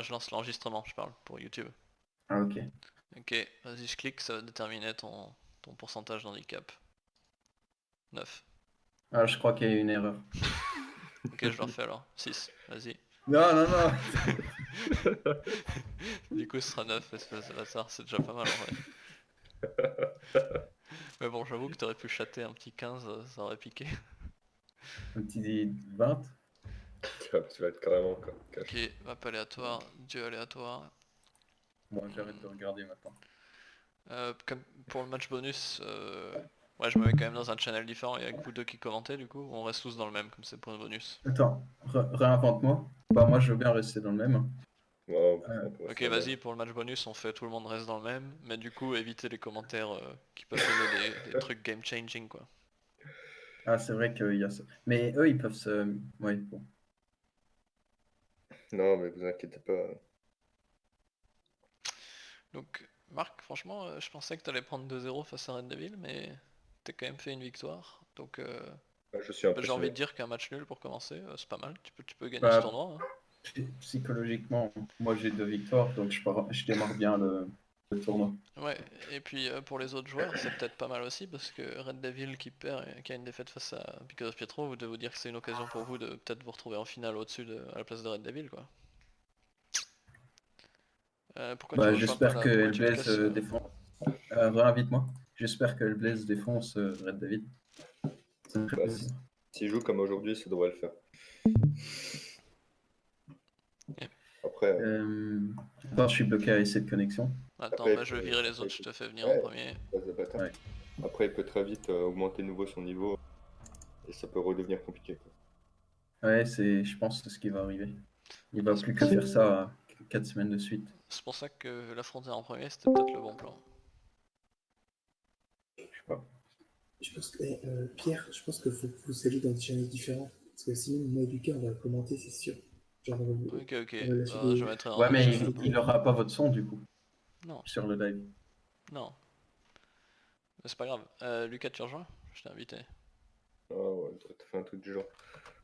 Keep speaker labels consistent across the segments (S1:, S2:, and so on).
S1: Je lance l'enregistrement, je parle, pour YouTube.
S2: Ah, ok.
S1: Ok, vas-y, je clique, ça va déterminer ton pourcentage d'handicap. 9.
S2: Ah, je crois qu'il y a eu une erreur.
S1: Ok, je le refais alors. 6, vas-y.
S2: Non, non, non.
S1: Du coup, ce sera 9, espèce de bâtard, c'est déjà pas mal en vrai. Mais bon, j'avoue que t'aurais pu chatter un petit 15, ça aurait piqué.
S2: Un petit 20.
S3: Tu vas être carrément
S1: Ok,
S3: cash.
S1: map aléatoire, dieu aléatoire.
S2: Bon, j'arrête de regarder maintenant.
S1: Comme pour le match bonus, ouais, je me mets quand même dans un channel différent et avec vous deux qui commentez du coup, on reste tous dans le même comme c'est pour le bonus.
S2: Attends, réinvente-moi. Bah, moi, je veux bien rester dans le même.
S3: Ouais,
S2: Euh,
S3: on peut
S1: Ok,
S3: rester dans le
S1: vas-y,
S3: même.
S1: pour le match bonus, on fait tout le monde reste dans le même, mais du coup, évitez les commentaires qui peuvent donner des trucs game changing quoi.
S2: Ah, c'est vrai qu'il y a ça. Mais eux, ils peuvent se. Ouais, bon.
S3: Non, mais vous inquiétez pas.
S1: Donc, Marc, franchement, je pensais que t'allais prendre 2-0 face à Red Devil, mais t'as quand même fait une victoire, donc
S3: Je suis
S1: bah, j'ai envie
S3: impressionné.
S1: de dire qu'un match nul pour commencer, c'est pas mal, tu peux gagner ce
S2: Bah,
S1: tournoi. Hein.
S2: psychologiquement, moi, j'ai 2 victoires, donc je démarre bien le tournoi.
S1: Ouais, et puis pour les autres joueurs, c'est peut-être pas mal aussi parce que Red Devil qui perd et qui a une défaite face à Because of Pietro, vous devez vous dire que c'est une occasion pour vous de peut-être vous retrouver en finale au-dessus à la place de Red Devil quoi. Pourquoi tu
S2: Bah,
S1: rejoins pas
S2: j'espère
S1: là?
S2: que
S1: Pourquoi tu te
S2: Hellblaze
S1: casses
S2: défonce. Réinvite-moi. J'espère que Hellblaze défonce Red David. Ça me ferait
S3: Bah,
S2: plaisir.
S3: s'il joue comme aujourd'hui, ça devrait le faire.
S1: Ok.
S3: Après,
S2: Attends, je suis bloqué à essayer de connexion.
S1: Attends,
S3: après,
S1: bah je vais virer les
S3: après,
S1: autres, je te fais venir en
S3: ouais,
S1: premier.
S3: base de bâtard.
S2: Ouais.
S3: Après, il peut très vite augmenter de nouveau son niveau et ça peut redevenir compliqué, quoi.
S2: Ouais, je pense que c'est ce qui va arriver. Il va
S1: Ah,
S2: plus que faire ça 4 semaines de suite.
S1: c'est pour ça que l'affronter en premier c'était peut-être le bon plan.
S2: Je sais pas.
S4: Je pense que, Pierre, je pense que vous allez dans des channels différents. Parce que sinon, moi et Lucas, on va commenter, c'est sûr. Genre,
S1: Ok, ok,
S4: on va lâcher
S1: je
S4: des.
S1: mettrai dans
S2: Ouais,
S1: notre
S2: mais
S1: channel.
S2: il aura pas votre son du coup
S1: Non,
S2: sur le live.
S1: non, mais c'est pas grave. Lucas, tu rejoins? Je t'ai invité.
S3: Ah ouais, t'as fait un truc du genre.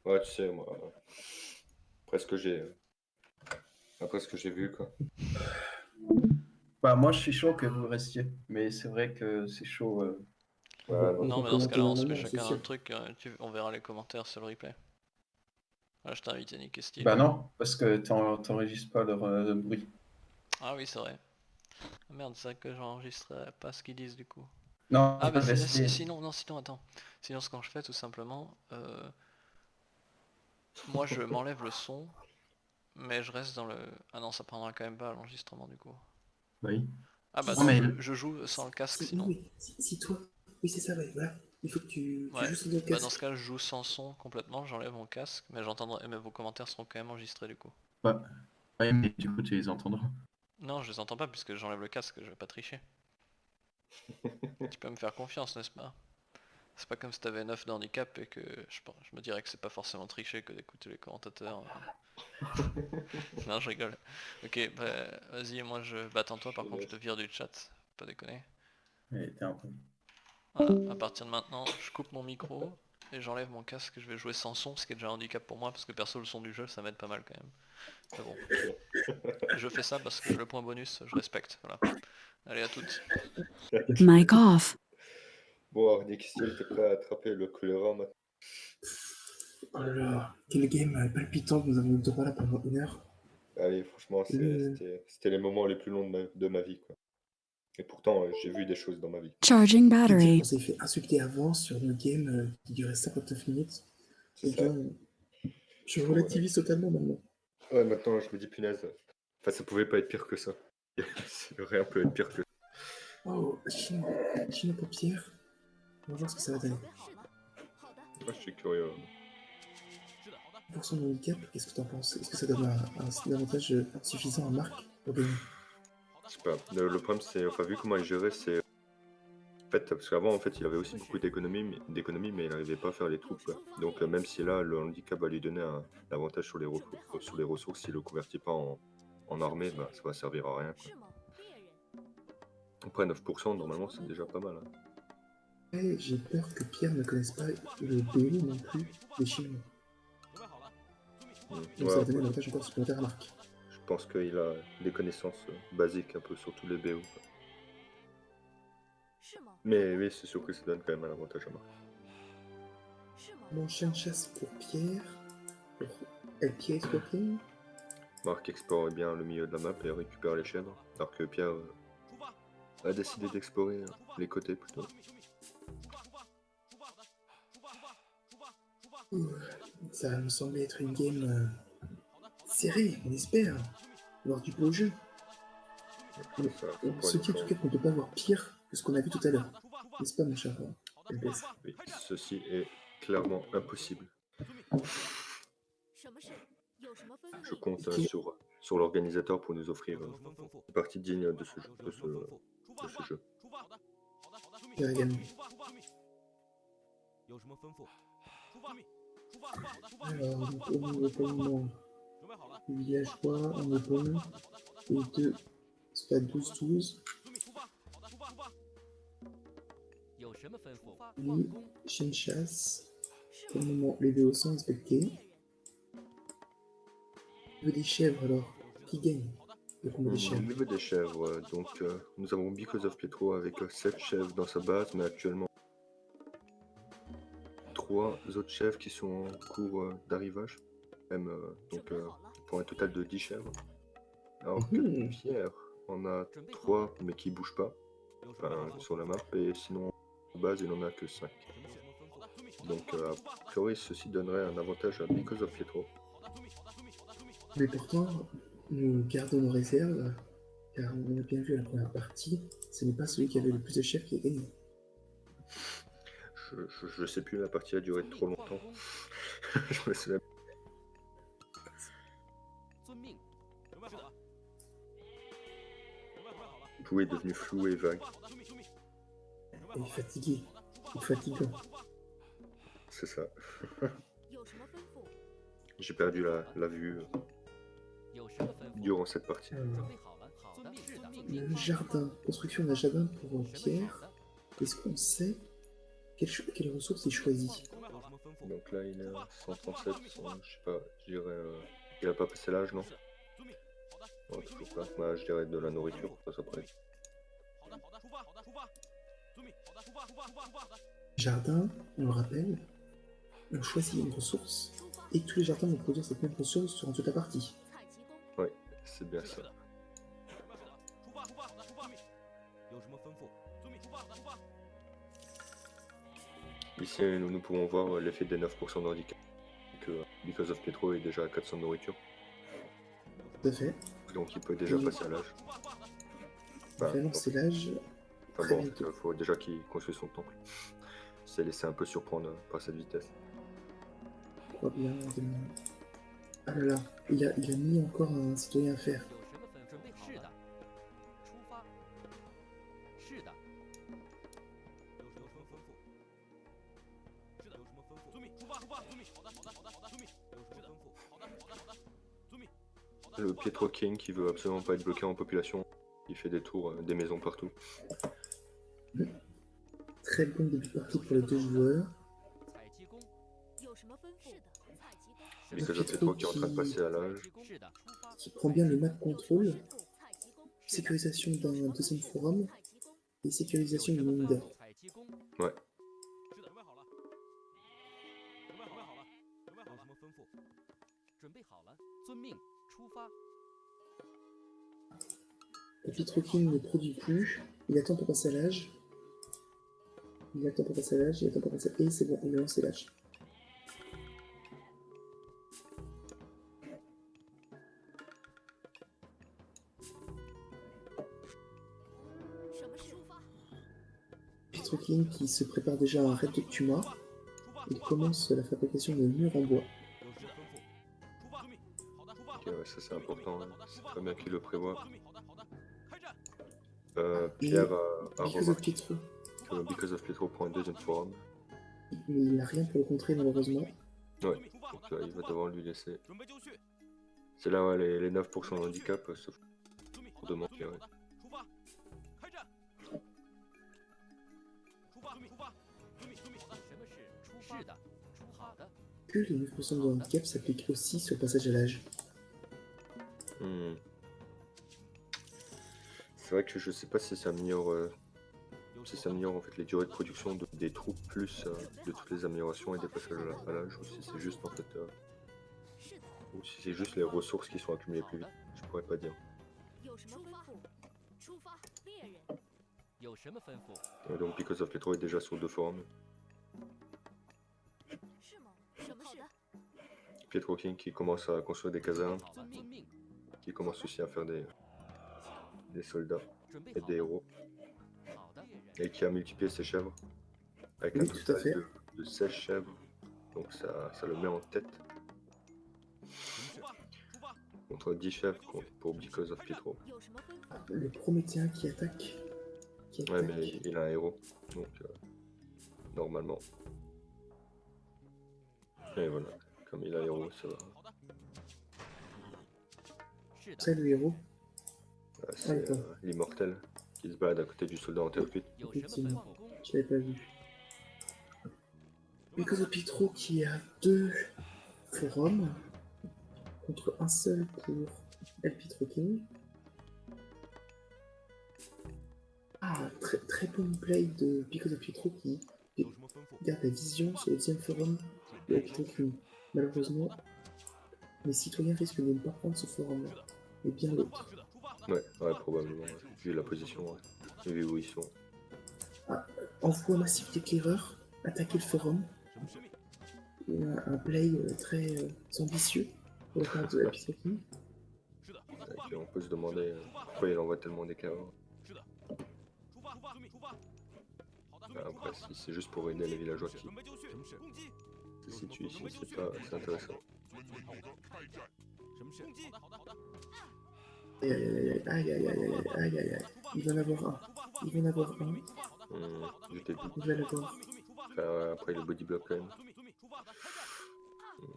S3: Ouais, tu sais, moi, après ce que j'ai vu, quoi.
S2: Bah, moi, je suis chaud que vous restiez, mais c'est vrai que c'est chaud.
S3: Ouais, non,
S1: Non,
S4: va
S1: mais dans ce
S4: commenter
S1: cas-là, on se met
S4: normalement, c'est
S1: chacun
S4: sûr.
S1: un truc, on verra les commentaires sur le replay. Voilà, je t'ai invité Nick et Steel.
S2: Bah non, parce que t'enregistres pas leur bruit.
S1: Ah oui, c'est vrai. Ah merde, c'est vrai que j'enregistrerai pas ce qu'ils disent du coup.
S2: Non,
S1: Ah
S2: tu peux
S1: bah
S2: rester.
S1: sinon, non, sinon, attends. Sinon, ce qu'on fait tout simplement, moi je m'enlève le son, mais je reste dans le... Ah non, ça prendra quand même pas l'enregistrement du coup.
S2: Oui.
S1: Ah bah
S4: Si,
S2: Non,
S1: attends,
S2: mais
S1: je joue sans le casque
S4: oui,
S1: sinon.
S4: oui, si toi. Oui, c'est ça, ouais, voilà. Il faut que tu
S1: Ouais,
S4: joues sur le
S1: bah dans ce
S4: casque.
S1: cas, je joue sans son complètement, j'enlève mon casque, mais j'entendrai, mais vos commentaires seront quand même enregistrés du coup.
S2: bah, ouais, mais du coup, tu les entendras.
S1: Non, je les entends pas puisque j'enlève le casque, je vais pas tricher. Tu peux me faire confiance, n'est-ce pas? C'est pas comme si t'avais 9 d'handicap et que je me dirais que c'est pas forcément tricher que d'écouter les commentateurs. Non, je rigole. Ok, bah vas-y, moi je... Bah attends, toi par contre, je te vire du chat, pas déconner.
S2: Et t'es un peu.
S1: Voilà, à partir de maintenant, je coupe mon micro et j'enlève mon casque, je vais jouer sans son, ce qui est déjà un handicap pour moi, parce que perso, le son du jeu, ça m'aide pas mal quand même. Mais bon, je fais ça parce que le point bonus, je respecte, voilà. Allez, à toutes.
S5: Mic off.
S3: Bon, alors, Nick Steel, t'es prêt à attraper le choléra maintenant?
S4: Oh là là, quel game palpitant que nous avons eu le droit là pendant 1 heure.
S3: Allez, franchement,
S4: Le...
S3: c'était les moments les plus longs de ma vie, quoi. Et pourtant, j'ai vu des choses dans ma vie.
S5: Charging
S4: Et dire
S5: battery.
S4: qu'on s'est fait insulter avant sur le game qui durait 59 minutes,
S3: C'est
S4: eh
S3: ça.
S4: bien, je
S3: Du coup,
S4: relativise totalement maintenant.
S3: ouais, maintenant, je me dis, punaise. Enfin, ça pouvait pas être pire que ça. Rien peut être pire que ça.
S4: Oh, Chino pour Pierre. On va voir ce que ça va donner.
S3: Moi, je suis curieux.
S4: Pour son handicap, qu'est-ce que t'en penses? Est-ce que ça donne un avantage suffisant à Marc pour gagner?
S3: Je sais pas. Le problème, c'est, enfin, vu comment il gérait, c'est. En fait, parce qu'avant, en fait, il avait aussi beaucoup d'économies, mais il n'arrivait pas à faire les troupes, quoi. Donc, même si là, le handicap va lui donner un avantage sur les ressources, s'il le convertit pas en armée, bah, ça va servir à rien, quoi. Après, 9%, normalement, c'est déjà pas mal, hein.
S4: Et j'ai peur que Pierre ne connaisse pas le BO non plus des Chinois. Donc ça
S3: Ouais,
S4: va donner un avantage encore supplémentaire à Marc.
S3: je pense qu'il a des connaissances basiques un peu sur tous les BO. Mais oui, c'est sûr que ça donne quand même un avantage à Marc.
S4: Mon chien de chasse pour Pierre. Pour Pierre Scorpion.
S3: Marc explore bien le milieu de la map et récupère les chèvres, alors que Pierre a décidé d'explorer les côtés plutôt.
S4: Ça me semblait être une game serrée, on espère. Voir du beau jeu.
S3: Ça,
S4: On
S3: pour
S4: se
S3: une
S4: dit en
S3: fois,
S4: tout cas qu'on ne peut pas voir pire que ce qu'on a vu tout à l'heure. N'est-ce pas, mon cher LBS?
S3: oui, ceci est clairement impossible. Je compte sur l'organisateur pour nous offrir une partie digne de ce jeu.
S4: Pierre également. Alors, le villageois, on est bon. Les deux, c'est pas 12-12. Lui, chien de chasse. Pour le moment, les BO sont inspectés. Au niveau des chèvres, alors, qui gagne le combat des
S3: Au
S4: chèvres?
S3: niveau des chèvres, donc nous avons Because of Pietro avec 7 chèvres dans sa base, mais actuellement 3 autres chèvres qui sont en cours d'arrivage, même donc pour un total de 10 chèvres. Alors que Pierre en a 3 mais qui bougent pas sur la map, et sinon en base il en a que 5. Donc a priori ceci donnerait un avantage à Because of Pietro.
S4: Mais pourtant, nous gardons nos réserves, car on a bien vu à la première partie, ce n'est pas celui qui avait le plus de chefs qui a gagné.
S3: Je sais plus, la partie a duré trop longtemps. Je me souviens. Tout est devenu flou et vague.
S4: Et fatigué, ou fatigant.
S3: C'est ça. J'ai perdu la vue durant cette partie.
S4: Le jardin, construction d'un jardin pour Pierre. Est-ce qu'on sait quelle ressource il choisit?
S3: Donc là il est à 137, je sais pas, je dirais... il a pas passé l'âge, non? Non, toujours pas. Bah, je dirais de la nourriture, ça pourrait être.
S4: Jardin, on le rappelle, on choisit une ressource, et tous les jardins vont produire cette même ressource durant toute la partie.
S3: Ouais, c'est bien ça. Ici, nous pouvons voir l'effet des 9% de handicap, que Because of Pietro est déjà à 400 de nourriture.
S4: Tout à fait.
S3: Donc il peut déjà passer à l'âge.
S4: Vraiment, c'est l'âge.
S3: Enfin bon, il faut déjà qu'il construise son temple. C'est laissé un peu surprendre par cette vitesse.
S4: Je crois bien. Ah là là, il a mis encore un citoyen à faire.
S3: Le Pietro King qui veut absolument pas être bloqué en population, il fait des tours, des maisons partout.
S4: Très bon début de partie pour les deux joueurs.
S3: Because of Pietro qui est en train de passer à l'âge.
S4: Qui prend bien le map control, sécurisation d'un deuxième forum et sécurisation du Minder.
S3: Ouais.
S4: Le Pietro King ne produit plus, il attend pour passer à l'âge. Et c'est bon, il a lancé l'âge. Pietro King qui se prépare déjà à un raid de Tuma. Il commence la fabrication de murs en bois.
S3: Ok, ouais, ça c'est important, hein. C'est très bien qu'il le prévoit. Pierre a remarqué que Because of Pietro prend un deuxième forum.
S4: Mais il n'a rien pour le contrer malheureusement.
S3: Ouais, donc il va devoir lui laisser. C'est là ouais, les 9% de handicap se font demander. Ouais.
S4: Que les 9% de handicap s'appliquent aussi sur le passage à l'âge.
S3: Hmm. C'est vrai que je sais pas si ça améliore, en fait les durées de production des troupes plus de toutes les améliorations et des passages à l'âge, ou si c'est juste en fait, ou si c'est juste les ressources qui sont accumulées plus vite. Je pourrais pas dire. Donc Because of Petro est déjà sur 2 forums. Pietro King qui commence à construire des casernes, qui commence aussi à faire des soldats et des héros, et qui a multiplié ses chèvres avec un
S4: Oui, tout à
S3: total
S4: fait.
S3: de 16 chèvres, donc ça le met en tête contre 10 chèvres pour Because of Pietro.
S4: Le Prométhée qui attaque.
S3: Ouais, mais il a un héros, donc normalement. Et voilà, comme il a un héros, ça va.
S4: C'est le héros.
S3: C'est
S4: d'accord.
S3: l'immortel qui se balade à côté du soldat en terre cuite.
S4: Effectivement, je l'avais pas vu. Because of Pietro qui a 2 forums contre un seul pour El Pietro King. Ah, très, très bon play de Because of Pietro qui garde la vision sur le deuxième forum de El Pietro King. Malheureusement, les citoyens risquent de ne pas prendre ce forum-là, mais bien l'autre.
S3: Ouais, probablement, vu la position, vu où ils sont.
S4: Envoi massif d'éclaireurs, attaquer le forum. Il y a un play très ambitieux pour la part de El Pietro King.
S3: Et puis on peut se demander pourquoi il envoie tellement d'éclaireurs. Après, si c'est juste pour aider les villageois qui se situent ici, c'est intéressant.
S4: Aïe aïe aïe aïe aïe aïe aïe aïe. Il va en avoir un. Il va en avoir un.
S3: J'étais vite.
S4: Il va l'avoir.
S3: Après le body block quand même.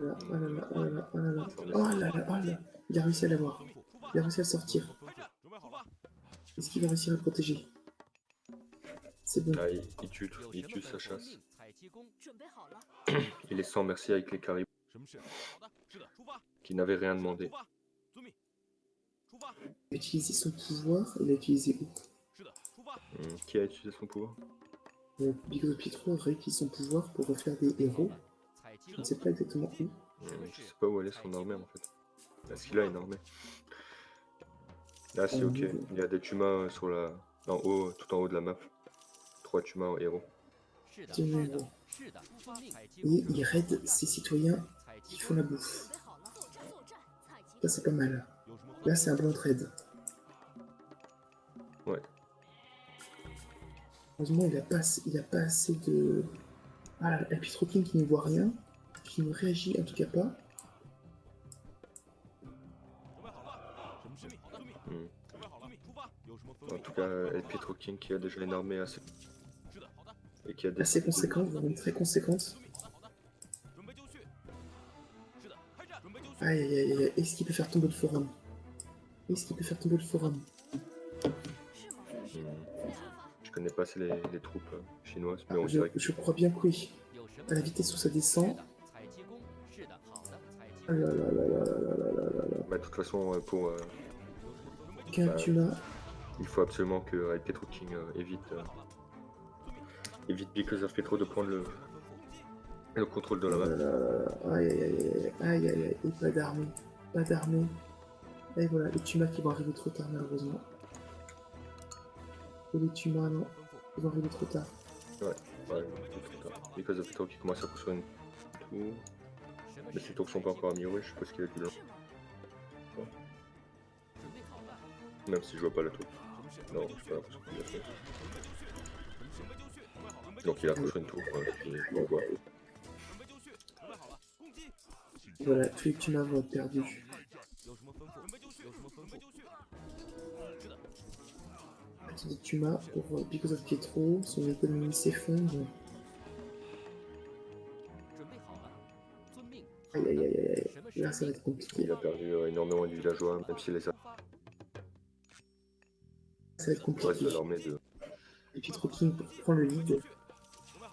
S4: Oh là là, oh là là, oh là là, oh là là, oh là là. Il a réussi à l'avoir. Il a réussi à le sortir. Est-ce qu'il va réussir à le protéger? C'est bon.
S3: Ah, il tue sa chasse. Il est sans merci avec les caribous qui n'avaient rien demandé.
S4: Il a utilisé son pouvoir. Il a utilisé où?
S3: Qui a utilisé son pouvoir?
S4: Because of Pietro a réutilisé son pouvoir pour refaire des héros. Je ne sais pas exactement où.
S3: Je sais pas où elle est son armée en fait. Est-ce qu'il a une armée? Ah si, ok. Il y a des Tumas sur la... en haut, tout en haut de la map. 3 Tumas héros.
S4: C'est un héros. Et il raid ses citoyens qui font la bouffe. Ça c'est pas mal. Là c'est un bon trade.
S3: Ouais.
S4: Heureusement il a pas assez de... Ah, El Pietro King qui ne voit rien, qui ne réagit en tout cas pas.
S3: En tout cas, El Pietro King qui a déjà une armée assez... Et qui a des...
S4: Assez conséquente, vraiment très conséquente. Aïe aïe aïe aïe, est-ce qu'il peut faire tomber le forum? Est-ce qu'il peut faire tomber le forum?
S3: Je connais pas assez les troupes chinoises, mais on dirait que...
S4: Je crois bien que oui. À la vitesse où ça descend. Ah là là là là là là là là là.
S3: Bah, de toute façon, pour...
S4: Qu'un Tuma.
S3: Il faut absolument que El Pietro King évite Because of Petro de prendre le contrôle de la map.
S4: Aïe aïe aïe aïe aïe aïe, et pas d'armée, pas d'armée. Et voilà, les Tumas qui vont arriver trop tard malheureusement. Et les Tumas non, ils vont arriver trop tard.
S3: Ouais, trop tard. Because of Petro qui commence à construire une tour. Mais ces tours sont pas encore améliorées, je suppose qu'il a du long. Ouais. Même si je vois pas la tour. Non, j'ai pas l'impression qu'il a fait. Donc il a construit une tour, on voit.
S4: Voilà, tous les Tumas vont être perdus. Des Tumas pour Because of Pietro, son économie s'effondre. Aïe aïe aïe aïe, là ça va être compliqué.
S3: Il a perdu énormément de villageois, même s'il les a...
S4: Ça va être compliqué.
S3: De l'armée de...
S4: Et Pietro King prend le lead.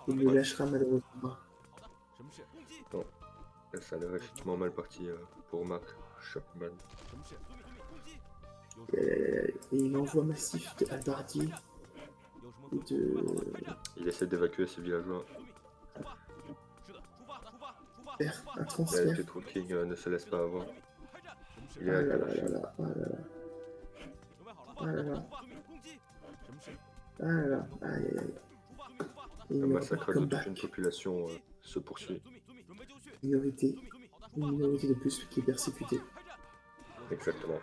S4: Il le lâchera malheureusement.
S3: Non. Ça a l'air effectivement mal parti pour Mark Chapman.
S4: Et l'envoi massif de Albardier et de
S3: Il essaie d'évacuer ses villageois.
S4: faire un
S3: Mais
S4: transfert.
S3: Petro King ne se laisse pas avoir. Il est
S4: Ah
S3: à
S4: là là
S3: Kadhafi.
S4: là là, ah là là. Ah là là. Ah là là, aïe aïe aïe. Et
S3: Le
S4: il
S3: massacre de toute
S4: comeback.
S3: une population se poursuit.
S4: Minorité. Une minorité de plus qui est persécutée.
S3: Exactement.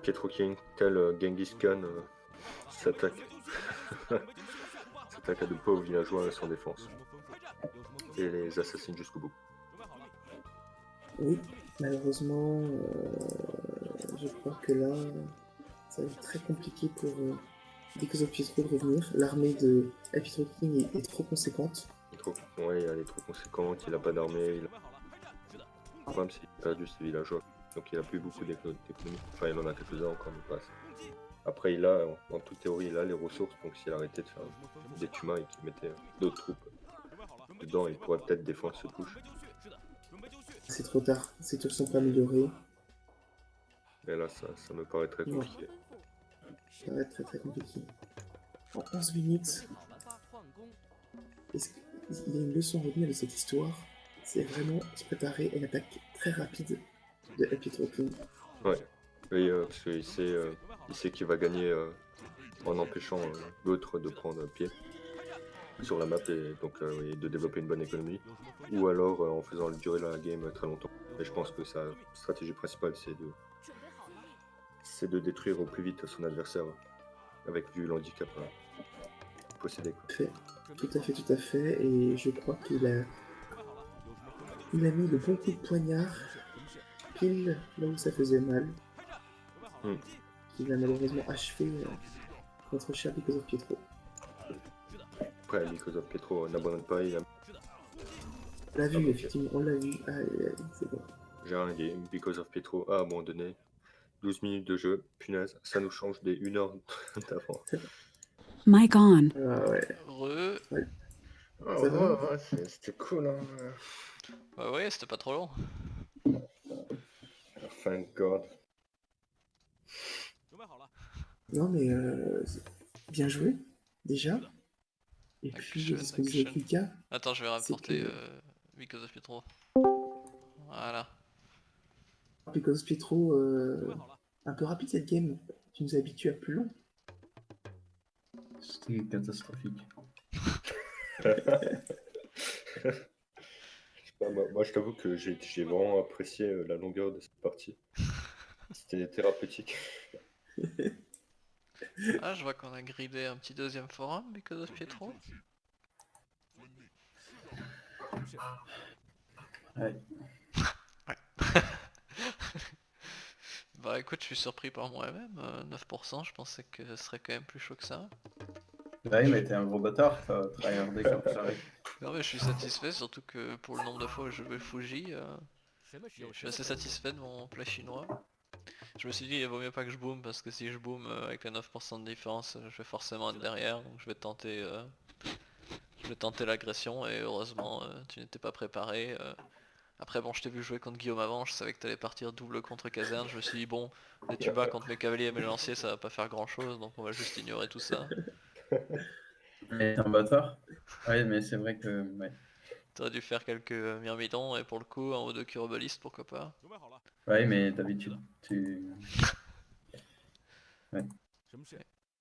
S3: Petro King, tel Genghis Khan, s'attaque s'attaque à de pauvres villageois sans défense. Et les assassine jusqu'au bout.
S4: Oui, malheureusement, je crois que là, ça va être très compliqué pour Because of Pietro de revenir. L'armée de Pietro King est trop conséquente.
S3: Ouais, elle est trop conséquente, il a pas d'armée. Le problème, c'est qu'il a perdu ses villageois. Donc il a plus beaucoup d'économie. Enfin, il en a quelques-uns encore, mais pas assez. Après, il a, en toute théorie, il a les ressources. Donc s'il arrêtait de faire des tumas et qu'il mettait d'autres troupes dedans, il pourrait peut-être défendre ce push.
S4: C'est trop tard, ces tours sont pas améliorées.
S3: Mais là, ça me paraît très compliqué.
S4: Ça va être très très compliqué. En 11 minutes, est-ce qu'il y a une leçon à retenir de cette histoire? C'est vraiment se préparer à une attaque très rapide de Pietro King.
S3: Ouais, et parce qu'il sait qu'il va gagner en empêchant l'autre de prendre pied sur la map et donc et de développer une bonne économie, ou alors en faisant durer la game très longtemps. Et je pense que sa stratégie principale, c'est de détruire au plus vite son adversaire avec vu l'handicap possédé. Quoi.
S4: Tout à fait, et je crois qu'il a mis le bon coup de poignard pile là où ça faisait mal. Il a malheureusement achevé notre cher Because of Pietro.
S3: Après, Because of Pietro n'abandonne pas, il a...
S4: On l'a vu, effectivement, on l'a vu. C'est bon.
S3: J'ai un game, Because of Pietro a abandonné. 12 minutes de jeu, punaise, ça nous change des 1 heure d'avant.
S5: Mic on.
S4: Ah ouais.
S1: Ouais.
S4: Ça va
S3: C'était cool, hein.
S1: Bah ouais, c'était pas trop long.
S3: Thank God.
S4: Non mais bien joué, déjà. Et puis, ce qu'on disait avec Lucas.
S1: Attends, je vais rapporter Because of Pietro. Voilà.
S4: Because of Pietro, un peu rapide cette game. Tu nous habitues à plus long.
S2: C'était catastrophique.
S3: Moi, je t'avoue que j'ai vraiment apprécié la longueur de cette partie. C'était thérapeutique.
S1: Ah, je vois qu'on a gridé un petit deuxième forum, Because of Pietro.
S2: Ouais.
S1: Bah écoute, je suis surpris par moi-même. 9%, je pensais que ce serait quand même plus chaud que ça.
S2: Ouais, mais t'es un gros bâtard, t'as tryhardé comme ça.
S1: Non mais je suis satisfait, surtout que pour le nombre de fois où je joué Fuji, je suis assez satisfait de mon play chinois. Je me suis dit il vaut mieux pas que je boom parce que si je boom avec les 9% de différence, je vais forcément être derrière, donc je vais tenter l'agression et heureusement tu n'étais pas préparé. Après bon, je t'ai vu jouer contre Guillaume avant, je savais que t'allais partir double contre caserne, je me suis dit bon, les tubas contre mes cavaliers et mes lanciers ça va pas faire grand chose, donc on va juste ignorer tout ça.
S2: Mais t'es un bâtard. Ouais, mais c'est vrai que... Ouais,
S1: T'aurais dû faire quelques myrmidons et pour le coup un ou deux curobolistes, pourquoi pas.
S2: ouais mais d'habitude, tu... Ouais.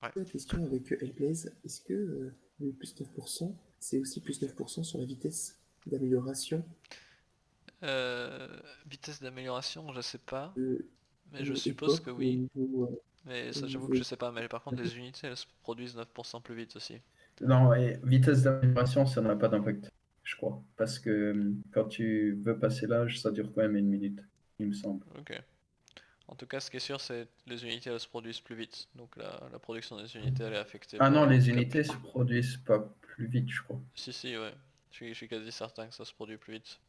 S4: La question avec Hellblaze, est-ce que le plus 9%, c'est aussi plus 9% sur la vitesse d'amélioration
S1: Vitesse d'amélioration, je sais pas,
S4: de
S1: mais je suppose que oui.
S4: niveau,
S1: Mais ça
S4: au
S1: j'avoue
S4: niveau-
S1: que je sais pas, mais par contre les unités elles se produisent 9% plus vite aussi.
S2: Non, ouais, vitesse d'amélioration, ça n'a pas d'impact, je crois. Parce que quand tu veux passer l'âge, ça dure quand même 1 minute, il me semble.
S1: Ok. En tout cas ce qui est sûr c'est que les unités elles se produisent plus vite, donc la production des unités elle est affectée
S2: Ah
S1: par
S2: non,
S1: le
S2: les
S1: handicap.
S2: unités se produisent pas plus vite, je crois.
S1: Si ouais, je suis quasi certain que ça se produit plus vite.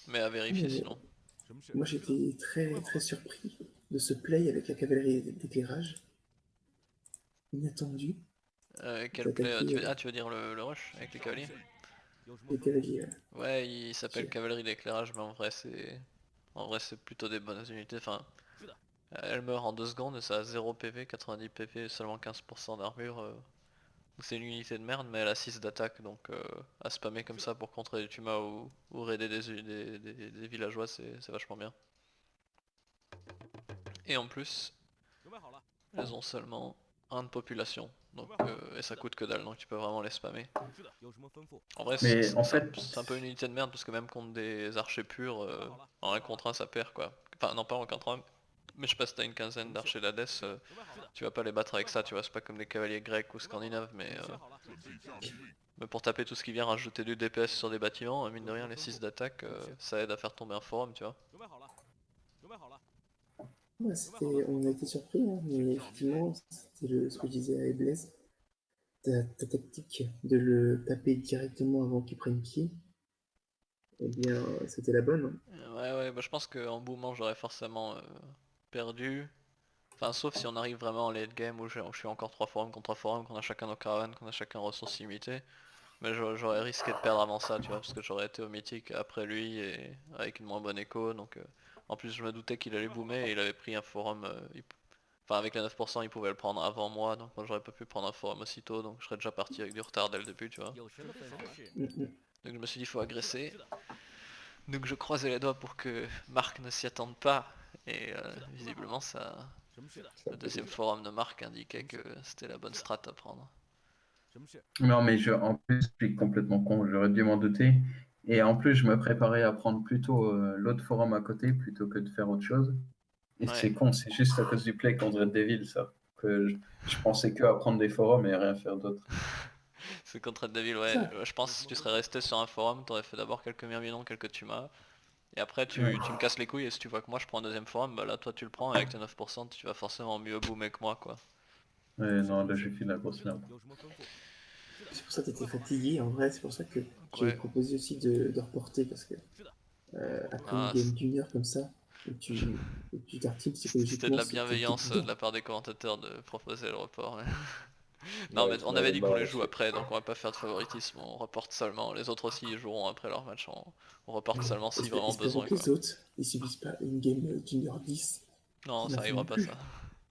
S1: Mais à vérifier sinon.
S4: Moi j'étais très très surpris de ce play avec la cavalerie d'éclairage. Inattendu.
S1: Quel play
S4: D'attaquer,
S1: tu veux dire le rush avec les cavaliers?
S4: les cavaliers.
S1: Ouais, il s'appelle cavalerie d'éclairage, mais en vrai c'est En vrai c'est plutôt des bonnes unités, enfin elle meurt en 2 secondes et ça a 0 PV, 90 PV et seulement 15% d'armure. C'est une unité de merde mais elle a 6 d'attaque donc à spammer comme ça pour contrer des tumas ou raider des villageois c'est vachement bien. Et en plus, elles ont seulement 1 de population, donc, et ça coûte que dalle, donc tu peux vraiment les spammer. En vrai,
S2: Mais en fait,
S1: c'est un peu une unité de merde, parce que même contre des archers purs, en 1 contre 1 ça perd quoi. Enfin non pas en 1 contre 1, mais je sais pas si t'as une quinzaine d'archers d'Hadès, tu vas pas les battre avec ça, tu vois, c'est pas comme les cavaliers grecs ou scandinaves, mais pour taper tout ce qui vient rajouter du DPS sur des bâtiments, mine de rien les 6 d'attaque, ça aide à faire tomber un forum, tu vois.
S4: Ouais, on a été surpris, hein, mais effectivement, c'était ce que je disais à Eblaze. Ta tactique de le taper directement avant qu'il prenne pied, eh bien, c'était la bonne, hein.
S1: Ouais, bah je pense qu'en boomant j'aurais forcément perdu. Enfin, sauf si on arrive vraiment en late game où je suis encore 3 forums contre 3 forums, qu'on a chacun nos caravanes, qu'on a chacun ressources limitées. Mais j'aurais risqué de perdre avant ça, tu vois, parce que j'aurais été au mythique après lui et avec une moins bonne écho. Donc, en plus, je me doutais qu'il allait boomer et il avait pris un forum. Enfin, avec les 9%, il pouvait le prendre avant moi, donc moi j'aurais pas pu prendre un forum aussitôt, donc je serais déjà parti avec du retard dès le début, tu vois. Donc je me suis dit, il faut agresser. Donc je croisais les doigts pour que Marc ne s'y attende pas. Et visiblement, le deuxième forum de Marc indiquait que c'était la bonne strat à prendre.
S2: non, mais en plus, je suis complètement con, j'aurais dû m'en douter. Et en plus, je me préparais à prendre plutôt l'autre forum à côté plutôt que de faire autre chose. Et
S1: Ouais,
S2: c'est con, c'est juste à cause du play contre Red Devil, ça. Que je pensais que à prendre des forums et rien faire d'autre.
S1: c'est contre Red Devil, ouais.
S4: Ça,
S1: Je pense que si tu serais resté sur un forum, t'aurais fait d'abord quelques myrmidons, quelques tumas. Et après,
S2: Ouais.
S1: tu me casses les couilles et si tu vois que moi je prends un deuxième forum, bah là toi tu le prends et avec tes 9%, tu vas forcément mieux boomer que moi, quoi.
S2: Ouais, non, là, j'ai fait de la grosse merde.
S4: c'est pour ça que t'étais fatigué, en vrai, c'est pour ça que
S1: Donc,
S4: j'ai
S1: ouais.
S4: proposé aussi de reporter, parce que après une
S1: Ah,
S4: game d'une heure comme ça, où tu tartines
S1: c'était de
S4: psychologiquement,
S1: la
S4: c'était
S1: bienveillance de
S4: dedans.
S1: la part des commentateurs de proposer le report. Non
S3: Ouais,
S1: mais
S3: j'en
S1: on avait
S3: avais
S1: dit qu'on
S3: marre
S1: les joue
S3: là-dessus.
S1: après, donc on va pas faire de favoritisme, on reporte seulement. Les autres aussi ils joueront après leur match, on reporte seulement si vraiment
S4: Espérons
S1: besoin,
S4: que
S1: quoi.
S4: les autres, ils subissent pas une game d'une heure 10
S1: Non,
S4: qui
S1: ça
S4: m'a fait
S1: arrivera
S4: non
S1: pas ça.
S4: plus.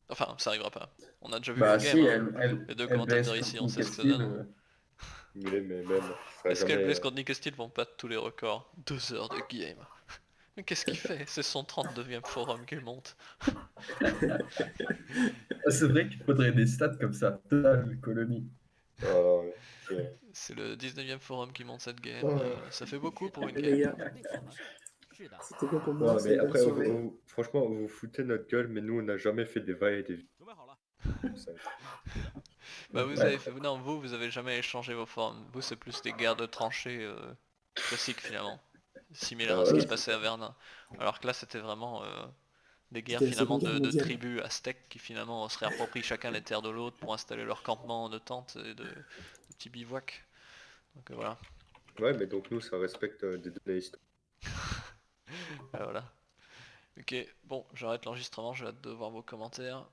S1: Enfin, ça arrivera pas. On a déjà vu
S2: Bah
S1: une game,
S2: si,
S1: hein. Les deux
S2: elle blesse
S1: commentateurs ici,
S2: contre
S1: on sait
S2: Nick
S1: ce que ça
S2: Steel.
S1: donne, hein.
S3: Mais même, il fera
S1: Est-ce
S3: jamais.
S1: qu'Hellblaze contre Nick Steel vont battre tous les records? 2 heures de game. Mais qu'est-ce qu'il fait? C'est son 39e forum qu'il monte.
S2: Ah, c'est vrai qu'il faudrait des stats comme ça, total colonie.
S3: Voilà, ouais.
S1: C'est le 19e forum qui monte cette game,
S4: Oh,
S1: ça fait beaucoup pour une
S4: les
S1: game.
S4: gars, c'était bon pour moi,
S3: Non,
S4: c'est
S3: mais
S4: une bonne
S3: après,
S4: soirée.
S3: franchement, vous vous foutez notre gueule, mais nous, on n'a jamais fait des va et des comme ça.
S1: Bah vous
S2: Ouais.
S1: avez fait... Non, vous avez jamais échangé vos forums. Vous c'est plus des guerres de tranchées classiques finalement. Similaires
S3: Ah
S1: à ce qui
S3: ouais,
S1: se
S4: Oui,
S3: c'est
S1: passait
S3: ça.
S1: à Verdun. Alors que là c'était vraiment des guerres
S4: c'était la
S1: finalement
S4: Seconde Guerre
S1: de
S4: mondiale.
S1: tribus aztèques qui finalement se réapproprient chacun les terres de l'autre pour installer leur campement de tentes et de petits bivouacs. Donc voilà.
S3: Ouais, mais donc nous, ça respecte des données historiques.
S1: Voilà. Ok, bon, j'arrête l'enregistrement, j'ai hâte de voir vos commentaires.